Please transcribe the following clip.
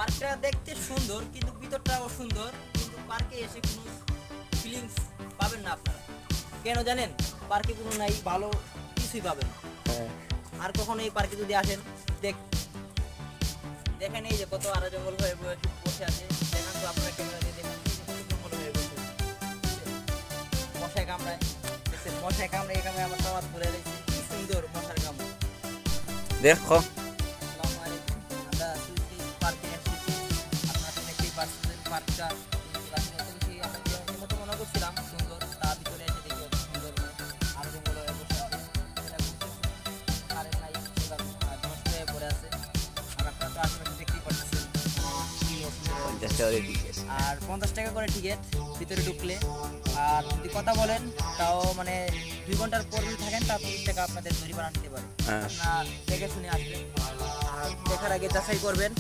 পার্কটা দেখতে সুন্দর কিন্তু ভিতরটাও সুন্দর, কিন্তু পার্কে এসে কোনো ফিলিংস পাবেন না আপনারা। কেন জানেন? পার্কে কোনো নাই, ভালো কিছুই পাবেন না। হ্যাঁ। আর কখনো এই পার্কে যদি আসেন, দেখেন এই যে কত আরা জঙ্গল হয়ে বসে আছে। দেখেন তো আপনারা ক্যামেরা দিয়ে দেখেন এই যে কত জঙ্গল হয়ে বসে আছে। মশায় কামড়ায়, দেখছেন? মশায় কামড়ে এই কামড়ে আমার দাওয়াত ধরে রয়েছে। কি সুন্দর মশার কামড়। দেখো আসসালামু আলাইকুম। আমরা সুইটি পার্কে এসেছি। আপনারা তো দেখতেই পাচ্ছেন পার্কটা আমরা যেমন মনে করছিলাম সুন্দর, তার ভিতরে এসে দেখি অত সুন্দর নয়। আরো জঙ্গল হয়ে বসে আছে। এটা কারেন্ট নাই, সোলার নষ্ট হয়ে পড়ে আছে। আর আপনারা তো আশেপাশে দেখতেই পাচ্ছেন কি অসুবিধা। আর 50 টাকা করে টিকিট ভিতরে ঢুকলে। আর যদি কথা বলেন তাও মানে 2 ঘন্টার পর যদি থাকেন তা 30 টাকা আপনাদের জরিমানা নিতে পারে। হ্যাঁ। আপনার দেখে শুনে আসবেন, আর দেখার আগে যাচাই করবেন।